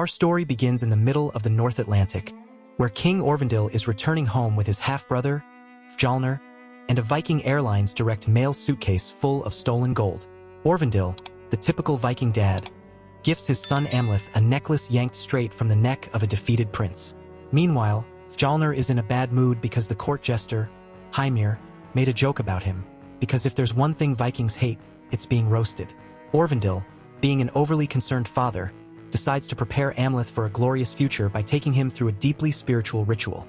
Our story begins in the middle of the North Atlantic, where King Orvindil is returning home with his half-brother, Fjalnir, and a Viking Airlines direct mail suitcase full of stolen gold. Orvindil, the typical Viking dad, gifts his son Amleth a necklace yanked straight from the neck of a defeated prince. Meanwhile, Fjalnir is in a bad mood because the court jester, Hymir, made a joke about him, because if there's one thing Vikings hate, it's being roasted. Orvindil, being an overly concerned father, decides to prepare Amleth for a glorious future by taking him through a deeply spiritual ritual.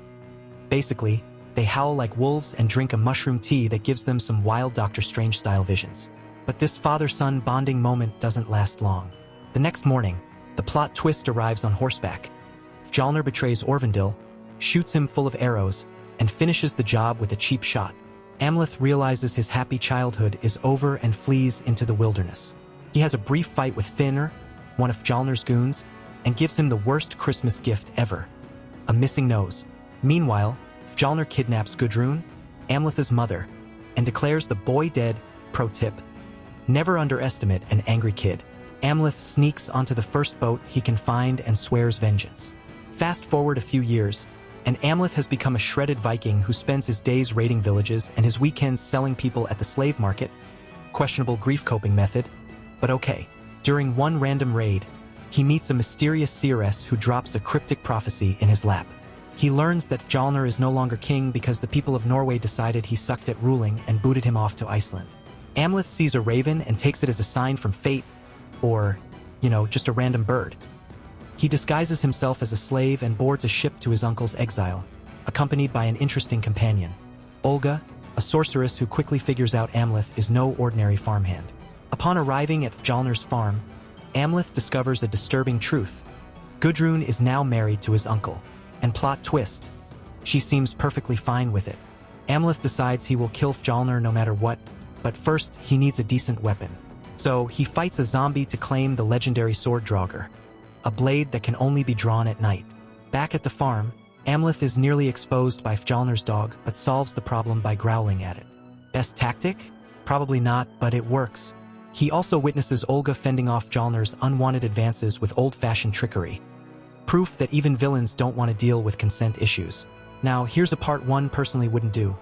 Basically, they howl like wolves and drink a mushroom tea that gives them some wild Doctor Strange-style visions. But this father-son bonding moment doesn't last long. The next morning, the plot twist arrives on horseback. Fjalnir betrays Orvindil, shoots him full of arrows, and finishes the job with a cheap shot. Amleth realizes his happy childhood is over and flees into the wilderness. He has a brief fight with Fëanor, one of Fjalnir's goons, and gives him the worst Christmas gift ever: a missing nose. Meanwhile, Fjalnir kidnaps Gudrun, Amleth's mother, and declares the boy dead. Pro tip: never underestimate an angry kid. Amleth sneaks onto the first boat he can find and swears vengeance. Fast forward a few years, and Amleth has become a shredded Viking who spends his days raiding villages and his weekends selling people at the slave market. Questionable grief-coping method, but okay. During one random raid, he meets a mysterious seeress who drops a cryptic prophecy in his lap. He learns that Fjalnir is no longer king because the people of Norway decided he sucked at ruling and booted him off to Iceland. Amleth sees a raven and takes it as a sign from fate, or, just a random bird. He disguises himself as a slave and boards a ship to his uncle's exile, accompanied by an interesting companion, Olga, a sorceress who quickly figures out Amleth is no ordinary farmhand. Upon arriving at Fjalnir's farm, Amleth discovers a disturbing truth. Gudrun is now married to his uncle, and plot twist, she seems perfectly fine with it. Amleth decides he will kill Fjalnir no matter what, but first he needs a decent weapon. So he fights a zombie to claim the legendary sword Draugr, a blade that can only be drawn at night. Back at the farm, Amleth is nearly exposed by Fjalnir's dog but solves the problem by growling at it. Best tactic? Probably not, but it works. He also witnesses Olga fending off Fjalnir's unwanted advances with old-fashioned trickery. Proof that even villains don't want to deal with consent issues. Now, here's a part one personally wouldn't do.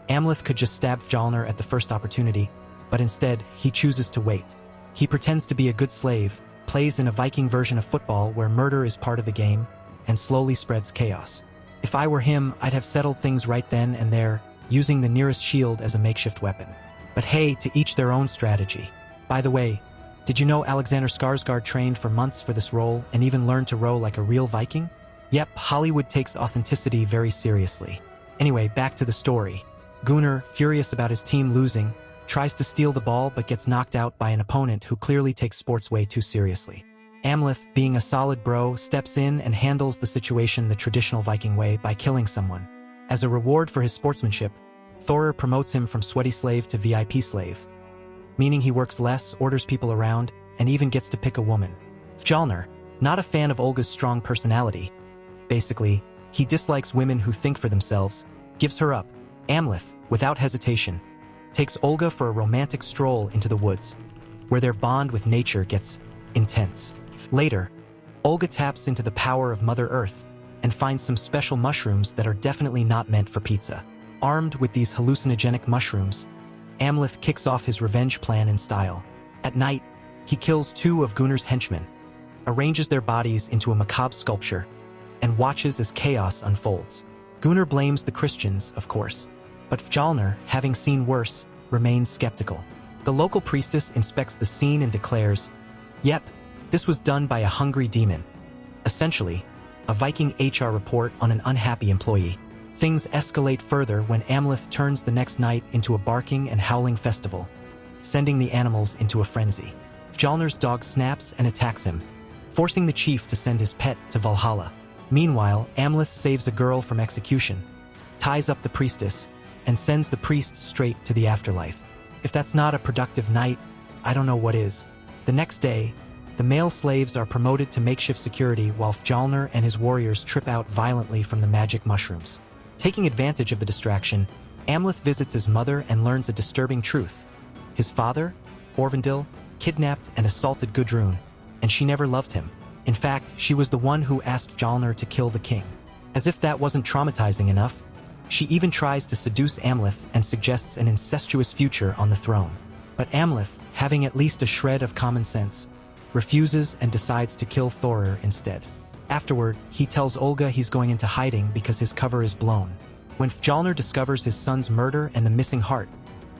Amleth could just stab Fjalnir at the first opportunity, but instead, he chooses to wait. He pretends to be a good slave, plays in a Viking version of football where murder is part of the game, and slowly spreads chaos. If I were him, I'd have settled things right then and there, using the nearest shield as a makeshift weapon. But hey, to each their own strategy. By the way, did you know Alexander Skarsgård trained for months for this role and even learned to row like a real Viking? Yep, Hollywood takes authenticity very seriously. Anyway, back to the story. Gunnar, furious about his team losing, tries to steal the ball but gets knocked out by an opponent who clearly takes sports way too seriously. Amleth, being a solid bro, steps in and handles the situation the traditional Viking way by killing someone. As a reward for his sportsmanship, Thorir promotes him from sweaty slave to VIP slave, meaning he works less, orders people around, and even gets to pick a woman. Fjalnir, not a fan of Olga's strong personality. Basically, he dislikes women who think for themselves, gives her up. Amleth, without hesitation, takes Olga for a romantic stroll into the woods, where their bond with nature gets intense. Later, Olga taps into the power of Mother Earth and finds some special mushrooms that are definitely not meant for pizza. Armed with these hallucinogenic mushrooms, Amleth kicks off his revenge plan in style. At night, he kills two of Gunnar's henchmen, arranges their bodies into a macabre sculpture, and watches as chaos unfolds. Gunnar blames the Christians, of course, but Fjalnir, having seen worse, remains skeptical. The local priestess inspects the scene and declares, "Yep, this was done by a hungry demon." Essentially, a Viking HR report on an unhappy employee. Things escalate further when Amleth turns the next night into a barking and howling festival, sending the animals into a frenzy. Fjalnir's dog snaps and attacks him, forcing the chief to send his pet to Valhalla. Meanwhile, Amleth saves a girl from execution, ties up the priestess, and sends the priest straight to the afterlife. If that's not a productive night, I don't know what is. The next day, the male slaves are promoted to makeshift security while Fjalnir and his warriors trip out violently from the magic mushrooms. Taking advantage of the distraction, Amleth visits his mother and learns a disturbing truth. His father, Orvindil, kidnapped and assaulted Gudrun, and she never loved him. In fact, she was the one who asked Mjolnir to kill the king. As if that wasn't traumatizing enough, she even tries to seduce Amleth and suggests an incestuous future on the throne. But Amleth, having at least a shred of common sense, refuses and decides to kill Thorir instead. Afterward, he tells Olga he's going into hiding because his cover is blown. When Mjolnir discovers his son's murder and the missing heart,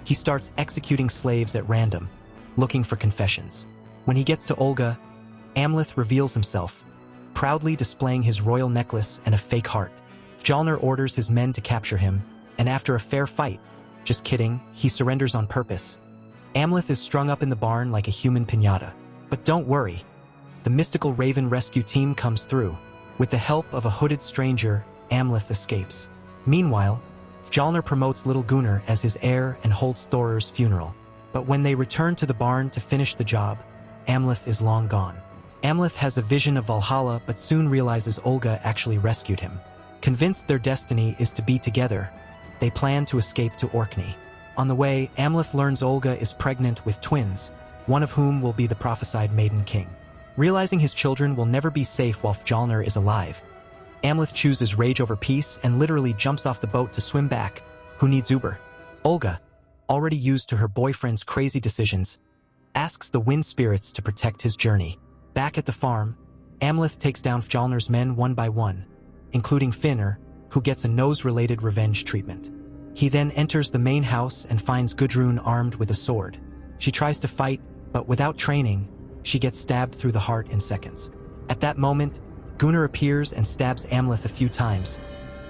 he starts executing slaves at random, looking for confessions. When he gets to Olga, Amleth reveals himself, proudly displaying his royal necklace and a fake heart. Mjolnir orders his men to capture him, and after a fair fight, just kidding, he surrenders on purpose. Amleth is strung up in the barn like a human piñata. But don't worry, the mystical Raven rescue team comes through. With the help of a hooded stranger, Amleth escapes. Meanwhile, Mjolnir promotes little Gunnar as his heir and holds Thorir's funeral. But when they return to the barn to finish the job, Amleth is long gone. Amleth has a vision of Valhalla but soon realizes Olga actually rescued him. Convinced their destiny is to be together, they plan to escape to Orkney. On the way, Amleth learns Olga is pregnant with twins, one of whom will be the prophesied Maiden King. Realizing his children will never be safe while Mjolnir is alive, Amleth chooses rage over peace and literally jumps off the boat to swim back. Who needs Uber? Olga, already used to her boyfriend's crazy decisions, asks the wind spirits to protect his journey. Back at the farm, Amleth takes down Mjolnir's men one by one, including Finner, who gets a nose-related revenge treatment. He then enters the main house and finds Gudrun armed with a sword. She tries to fight, but without training, she gets stabbed through the heart in seconds. At that moment, Gunnar appears and stabs Amleth a few times,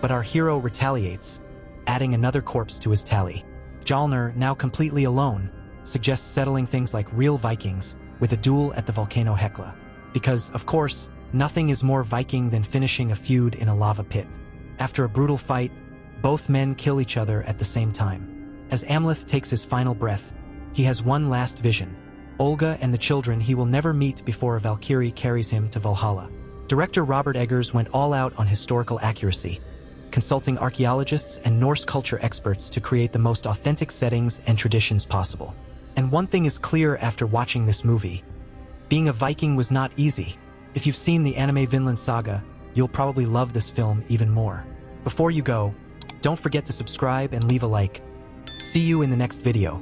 but our hero retaliates, adding another corpse to his tally. Mjolnir, now completely alone, suggests settling things like real Vikings with a duel at the volcano Hekla. Because, of course, nothing is more Viking than finishing a feud in a lava pit. After a brutal fight, both men kill each other at the same time. As Amleth takes his final breath, he has one last vision: Olga and the children he will never meet before a Valkyrie carries him to Valhalla. Director Robert Eggers went all out on historical accuracy, consulting archaeologists and Norse culture experts to create the most authentic settings and traditions possible. And one thing is clear after watching this movie: being a Viking was not easy. If you've seen the anime Vinland Saga, you'll probably love this film even more. Before you go, don't forget to subscribe and leave a like. See you in the next video.